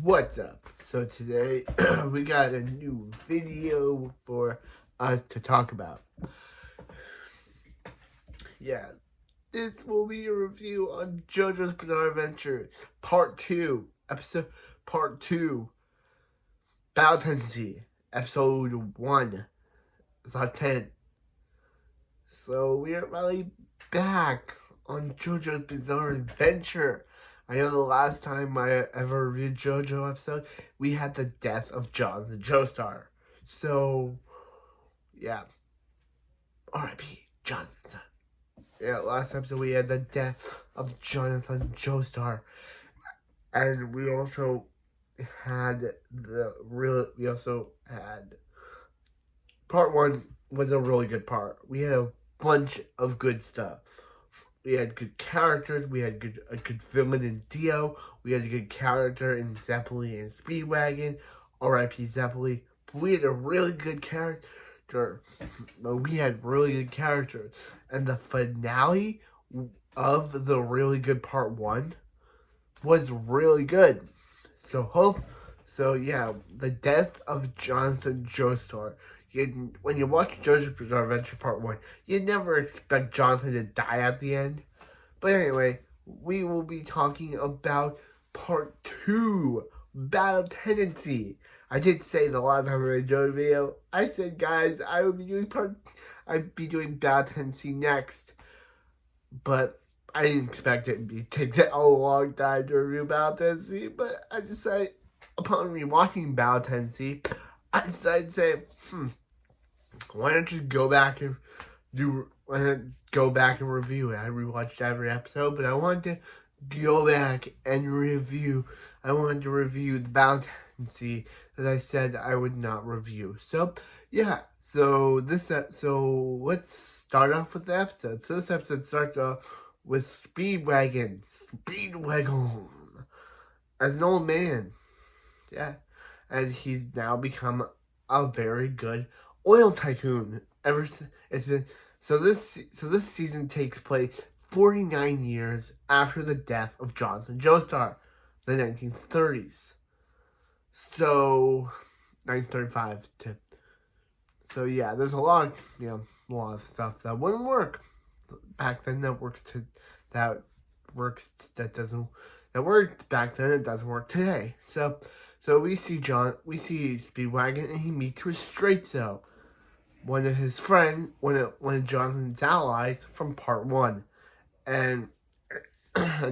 What's up? So today we got a new video for us to talk about. Yeah, this will be a review on JoJo's Bizarre Adventure Part 2, Part 2, Battle Tendency, Episode 1, Episode 10. So we are finally back on JoJo's Bizarre Adventure. I know the last time I ever reviewed JoJo episode, we had the death of Joseph Joestar. So, yeah. R.I.P. Jonathan. Yeah, last episode we had the death of Jonathan Joestar. And we also had part 1 was a really good part. We had a bunch of good stuff. We had good characters. We had a good villain in Dio. We had a good character in Zeppeli and Speedwagon. R.I.P. Zeppeli. We had a really good character. We had really good characters. And the finale of the really good part 1 was really good. So yeah, the death of Jonathan Joestar. When you watch JoJo's Bizarre Adventure Part 1, you never expect Jonathan to die at the end. But anyway, we will be talking about Part 2, Battle Tendency. I did say the last time I enjoyed the video, I said, guys, I'd be doing Battle Tendency next. But I didn't expect it to take a long time to review Battle Tendency. But I decided, upon rewatching Battle Tendency, I decided to say, why don't you go back and review it? I rewatched every episode, but I wanted to go back and review. I wanted to review the Battle Tendency that I said I would not review. So yeah, so let's start off with the episode. So this episode starts off with Speedwagon as an old man. Yeah, and he's now become a very good oil tycoon. This season takes place 49 years after the death of Joseph Joestar, the 1930s. So 1935 to. So yeah, there's a lot of stuff that wouldn't work back then that worked back then. It doesn't work today. So we see Speedwagon, and he meets with Straight Cell, one of his friends, one of Jonathan's allies from Part 1. And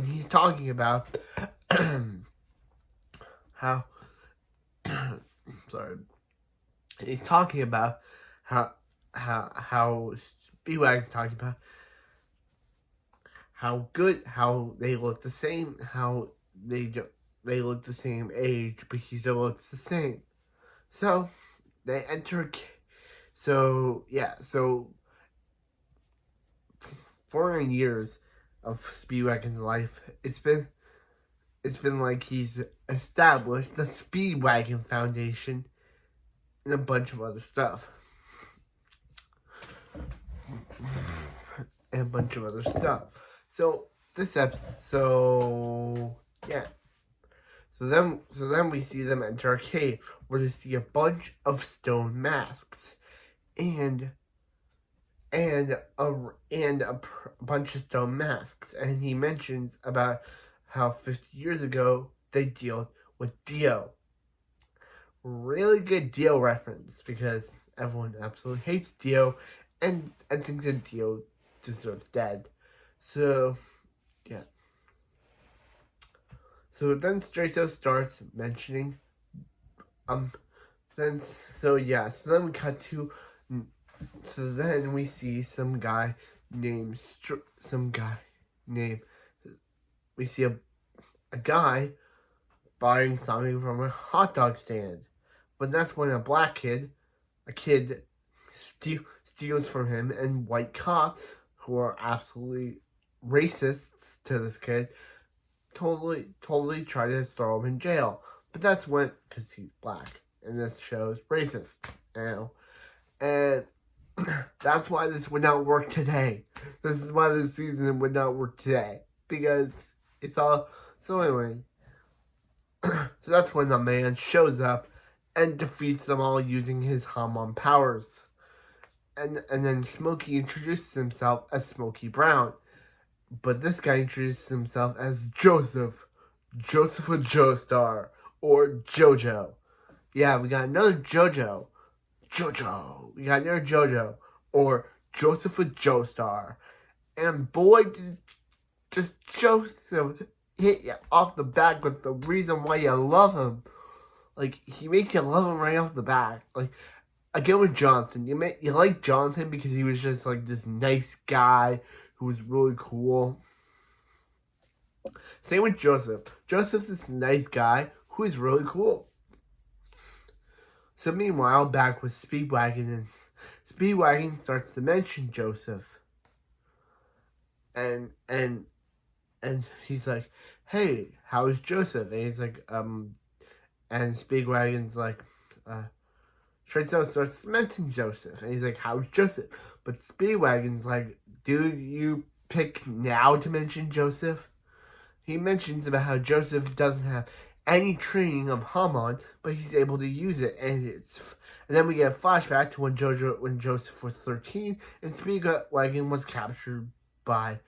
he's talking about how he's talking about how Speedwagon's talking about how they look the same, how they look the same age, but he still looks the same. So they enter. So 4 years of Speedwagon's life, it's been like he's established the Speedwagon Foundation and a bunch of other stuff. So then we see them enter a cave where they see a bunch of stone masks and a bunch of stone masks, and he mentions about how 50 years ago they dealt with Dio. Really good Dio reference, because everyone absolutely hates Dio and thinks that Dio deserves dead. So yeah. So then Straight Cell starts mentioning then we cut to. So then we see some guy named. We see a guy buying something from a hot dog stand, but that's when a kid steals from him, and white cops, who are absolutely racists to this kid, totally try to throw him in jail. But that's because he's black, and this show's racist, and that's why this would not work today. This is why this season would not work today, because it's all. So anyway, So that's when the man shows up and defeats them all using his Hamon powers. And then Smokey introduces himself as Smokey Brown. But this guy introduces himself as Joseph Joestar, or Jojo. Yeah, we got another Jojo. We got another Jojo, or Joseph Joestar. And boy, does Joseph hit you off the back with the reason why you love him. Like, he makes you love him right off the back. Like, again with Jonathan, you like Jonathan because he was just like this nice guy who was really cool. Same with Joseph. Joseph's this nice guy who is really cool. So meanwhile, back with Speedwagon, and Speedwagon starts to mention Joseph. And he's like, hey, how is Joseph? And he's like, and Speedwagon's like, Trezzo starts to mention Joseph. And he's like, how's Joseph? But Speedwagon's like, dude, you pick now to mention Joseph? He mentions about how Joseph doesn't have any training of Hamon, but he's able to use it, and then we get a flashback to when Joseph was 13, and Speedwagon was captured by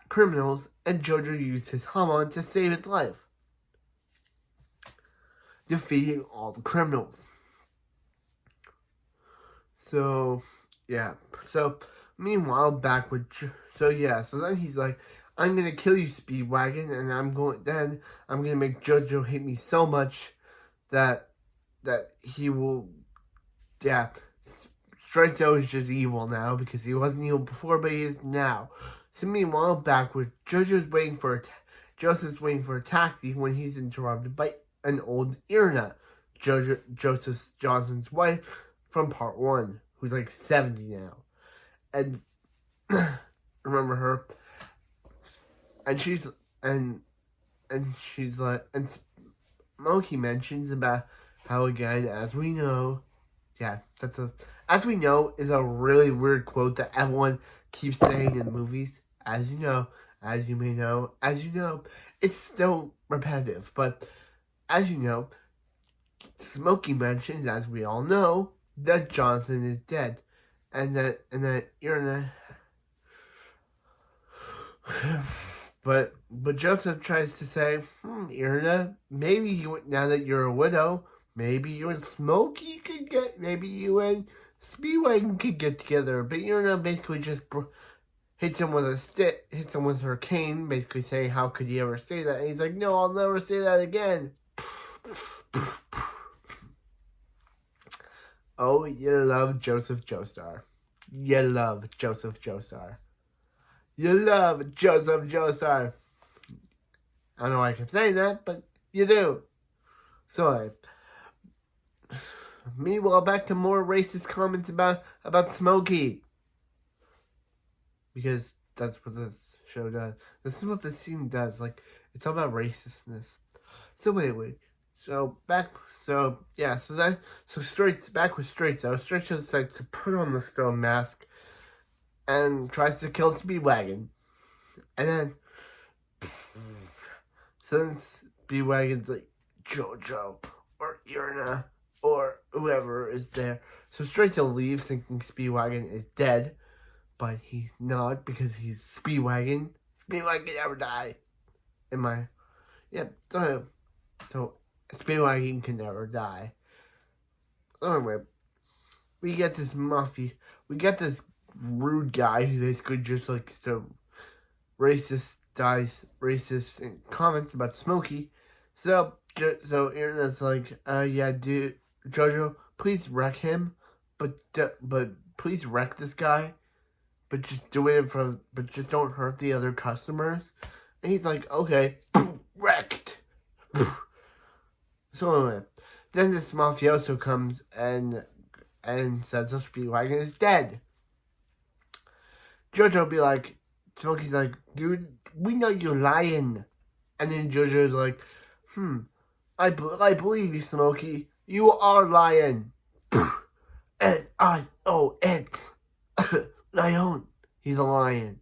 criminals, and Jojo used his Hamon to save his life, defeating all the criminals. So yeah. So meanwhile, back with so then he's like, I'm gonna kill you, Speedwagon, and I'm gonna make Jojo hate me so much that he will, yeah. Straizo is just evil now because he wasn't evil before, but he is now. So meanwhile, back with Joseph's waiting for a taxi when he's interrupted by an old Irna, Joseph Johnson's wife from Part 1, who's like 70 now, and remember her. And she's like, and Smokey mentions about how, again, as we know is a really weird quote that everyone keeps saying in movies. As you know, as you may know, as you know, it's still repetitive. But as you know, Smokey mentions, as we all know, that Jonathan is dead, and that Irna. But Joseph tries to say, Irna, maybe now that you're a widow, maybe you and Smokey maybe you and Speedwagon could get together. But Irna basically just hits him with a stick, hits him with her cane, basically saying, how could you ever say that? And he's like, no, I'll never say that again. Oh, you love Joseph Joestar. You love Joseph Joestar. You love Joseph Joestar. I don't know why I kept saying that, but you do. So, meanwhile, back to more racist comments about Smokey. Because that's what this show does. This is what this scene does. Like, it's all about racistness. So anyway, back with Straizo. Straizo decides to put on the stone mask and tries to kill Speedwagon. And then, since Speedwagon's like, Jojo, or Irna, or whoever is there. So Straizo leaves thinking Speedwagon is dead, but he's not because he's Speedwagon. Speedwagon never die. So Speedwagon can never die. Anyway, we get this rude guy who basically just likes to racist comments about Smokey. So Irna's like, yeah, dude, Jojo, please wreck him, but please wreck this guy, but just just don't hurt the other customers. And he's like, okay, wrecked. So anyway, then this mafioso comes and says the Speedwagon is dead. Jojo be like, Smokey's like, dude, we know you're lying. And then Jojo's like, I believe you, Smokey. You are lying. L-I-O-N. Lion. He's a lion.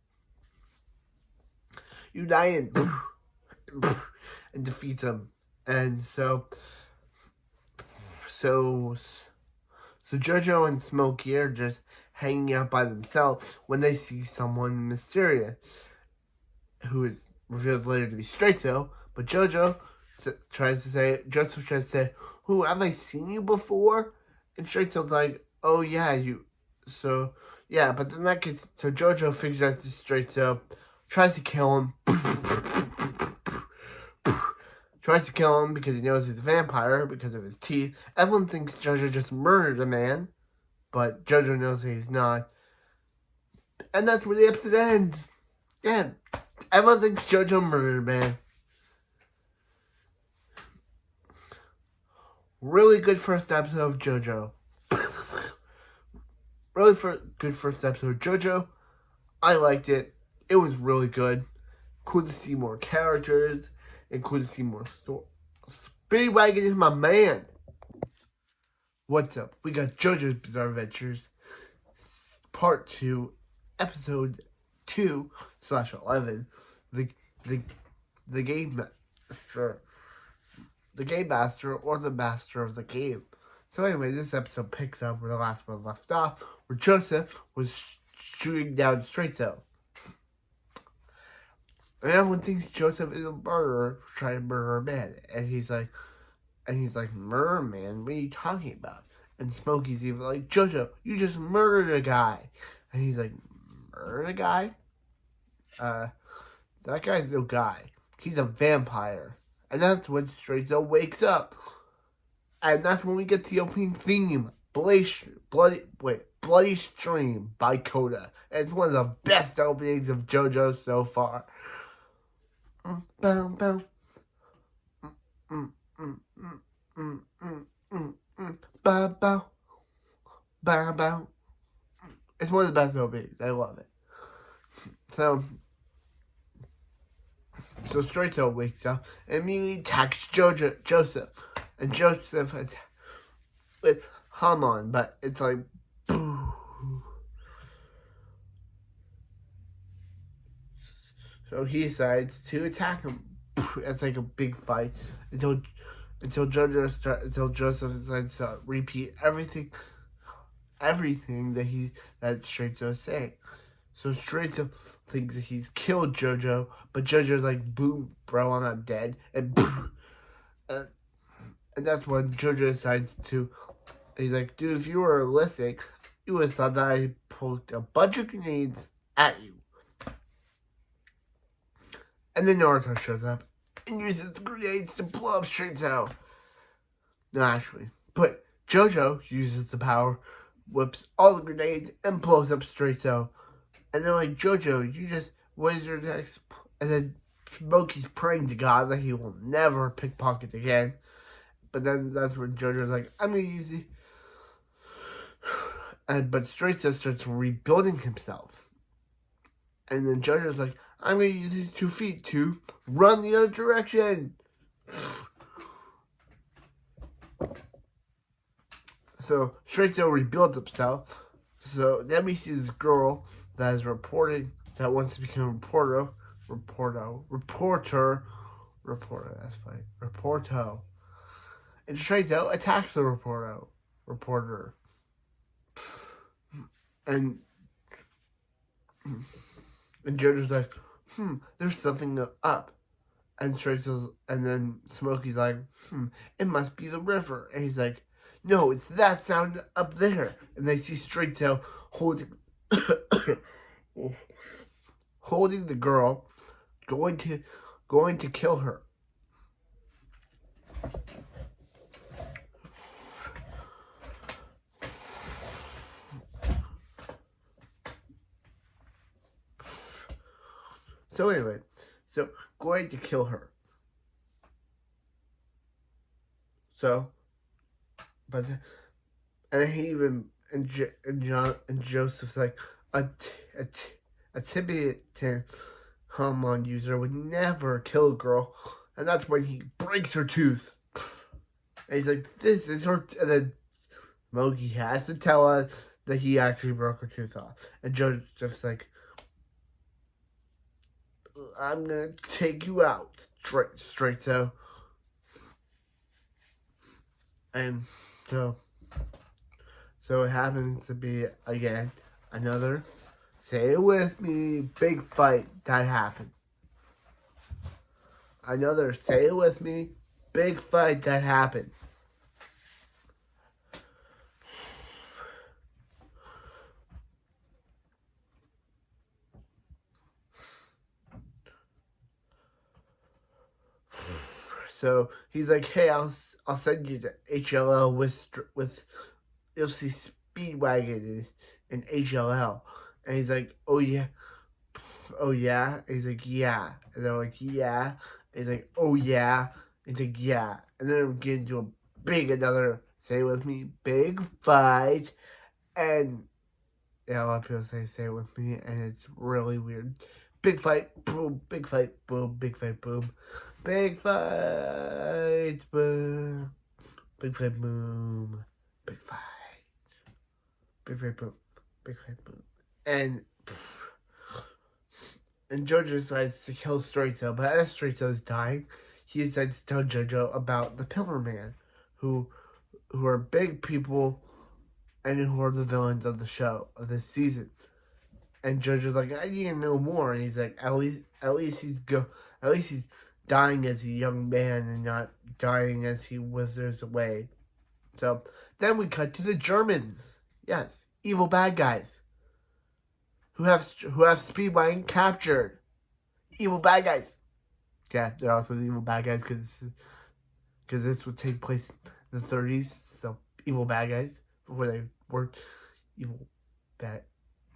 You lying. and defeats him. And so Jojo and Smokey are just hanging out by themselves when they see someone mysterious, who is revealed later to be Straighto. But Joseph tries to say, "Who, have I seen you before?" And Straighto's like, "Oh yeah, you." So yeah, but then that gets so Jojo figures out this Straighto, tries to kill him. Tries to kill him because he knows he's a vampire because of his teeth. Everyone thinks Jojo just murdered a man, but Jojo knows that he's not. And that's where the episode ends. Yeah, everyone thinks Jojo murdered a man. Really good first episode of Jojo. Good first episode of Jojo. I liked it. It was really good. Cool to see more characters and cool to see more story. Speedwagon is my man. What's up? We got JoJo's Bizarre Adventures, Part 2, Episode 2/11. The Game Master. The Game Master, or the Master of the Game. So anyway, this episode picks up where the last one left off, where Joseph was shooting down Straighto. And everyone thinks Joseph is a murderer trying to murder a man. And he's like, murder man? What are you talking about? And Smokey's even like, Jojo, you just murdered a guy. And he's like, murdered a guy? That guy's no guy. He's a vampire. And that's when Straighto wakes up. And that's when we get the opening theme, Bloody Stream by Coda. And it's one of the best openings of JoJo so far. Bow, bow. Bow, bow. Bow, bow. It's one of the best openings. I love it. So Straighto wakes up and immediately attacks Joseph. And Joseph with Hamon, but it's like, boo. So he decides to attack him. It's like a big fight until Joseph decides to repeat everything that Straighto is saying. So Straighto thinks that he's killed Jojo, but Jojo's like, boom, bro, I'm not dead. And that's when Jojo decides to, he's like, dude, if you were listening, you would have thought that I poked a bunch of grenades at you. And then Naruto shows up and uses the grenades to blow up Straighto. No, actually. But Jojo uses the power, whips all the grenades, and blows up Straighto. And they're like, Jojo, you just, what is your next? And then Smokey's praying to God that he will never pickpocket again. But then that's when Jojo's like, I'm going to use it. But Straighto starts rebuilding himself. And then Jojo's like, I'm going to use these 2 feet to run the other direction. So Straighto rebuilds himself. So then we see this girl that is reporting, that wants to become a reporter, that's funny, Reporto. And Straighto attacks the reporter. And Jojo's like, there's something up. And then Smokey's like, it must be the river. And he's like, no, it's that sound up there. And they see Straighto holding the girl, going to kill her. So anyway, going to kill her. So, but Joseph's like, a Tibetan Hamon user would never kill a girl, and that's when he breaks her tooth. And he's like, this is her, and then Mogi has to tell us that he actually broke her tooth off. And Joseph's like, I'm gonna take you out, straight so. And so it happens to be, again, another, say it with me, big fight that happened. Another, say it with me, big fight that happens. So he's like, hey, I'll send you to HLL with you'll see Speedwagon in HLL. And he's like, oh yeah. And he's like, yeah. And they're like, yeah. And he's like, oh yeah. And he's like, yeah. And then we get into a another, say it with me, big fight. And yeah, a lot of people say it with me, and it's really weird. Big fight, boom, big fight, boom, big fight, boom. Big fight, boom. Big fight, boom. Big fight. Big fight, boom. Big fight, boom. And Jojo decides to kill Straighto, but as Straightto's dying, he decides to tell Jojo about the Pillar Man, who are big people and who are the villains of the show, of this season. And Jojo's like, I need to know more. And he's like, at least he's dying as a young man and not dying as he withers away. So then we cut to the Germans. Yes, evil bad guys who have Speedwagon captured. Evil bad guys. Yeah, they're also the evil bad guys because this would take place in the 30s. So evil bad guys before they were evil bad.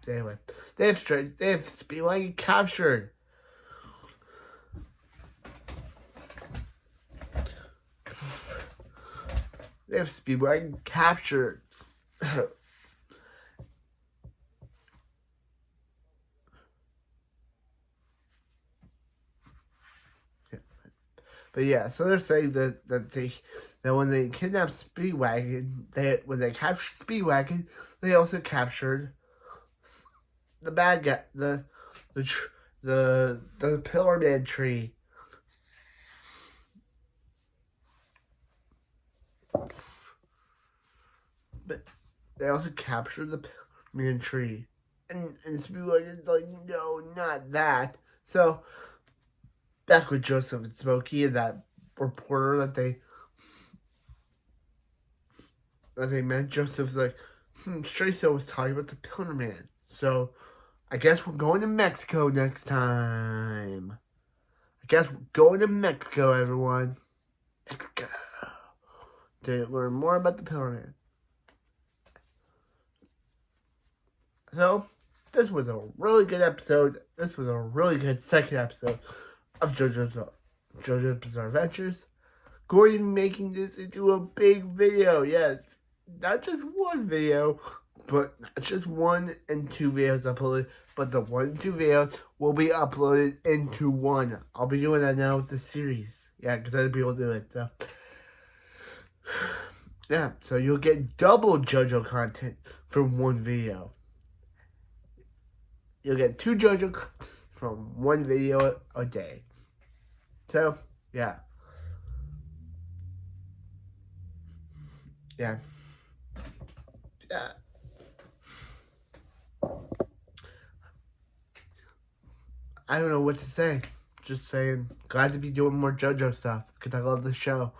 Anyway, they have Speedwagon captured. They have Speedwagon captured. But yeah, so they're saying that when they kidnapped Speedwagon, when they captured Speedwagon, they also captured the bad guy, the Pillar Man tree. But they also captured the Pillar Man tree, and Speedwagon's like, no, not that. So back with Joseph and Smokey and that reporter that they met, Joseph's like, Straighto was talking about the Pillar Man. So I guess we're going to Mexico next time. I guess we're going to Mexico, everyone. Mexico. To learn more about the Pillar Man. So, this was a really good episode. This was a really good second episode of JoJo's Bizarre Adventures. Going to be making this into a big video. Yes, not just one video, but not just 1 and 2 videos uploaded, but the 1 and 2 videos will be uploaded into one. I'll be doing that now with the series. Yeah, because other people do it. So. Yeah, so you'll get double JoJo content from one video. You'll get 2 JoJo from 1 video a day. So, yeah. Yeah. I don't know what to say. Just saying, glad to be doing more JoJo stuff because I love this show.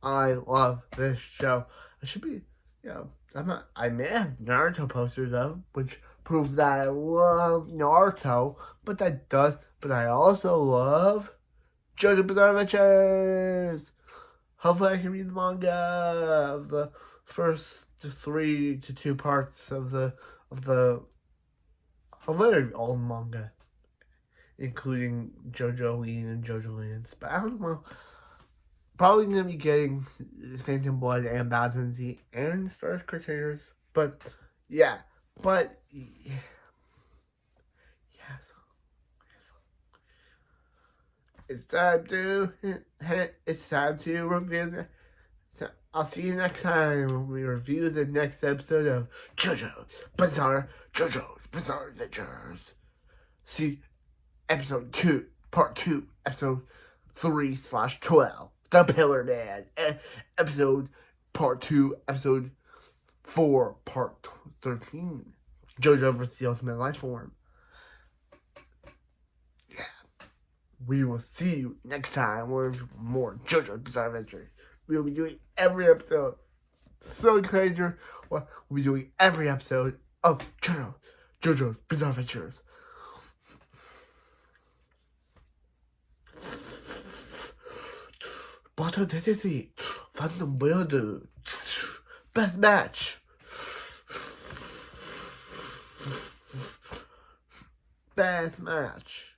I love this show. I should be, I may have Naruto posters up, which proves that I love Naruto, but I also love JoJo Bizarre Adventures. Hopefully I can read the manga of the first 3 to 2 parts hopefully all manga, including JoJo Lean and JoJo Lands. But I don't know. Probably going to be getting Phantom Blood and Battle Z and Star Crusaders. But, yeah. But, yes. It's time to review. I'll see you next time when we review the next episode of JoJo's Bizarre Adventures. See episode 2, part 2, episode 3/12, The Pillar Man, episode part 2, episode 4, part 13, Jojo vs. the Ultimate Life Form. Yeah. We will see you next time with more JoJo's Bizarre Adventure. We will be doing every episode. So excited! We'll be doing every episode of JoJo's Bizarre Adventures. Battle Identity, Phantom Builder, Best Match, Best Match,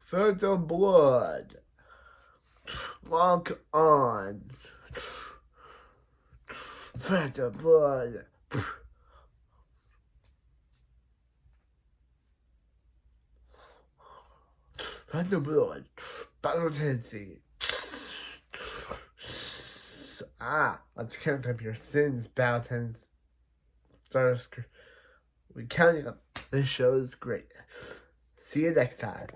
Phantom Blood, Lock On, Phantom Blood. Phantom Blood, Battle Tendency. Let's count up your sins, Battle Tendency. We're counting up. This show is great. See you next time.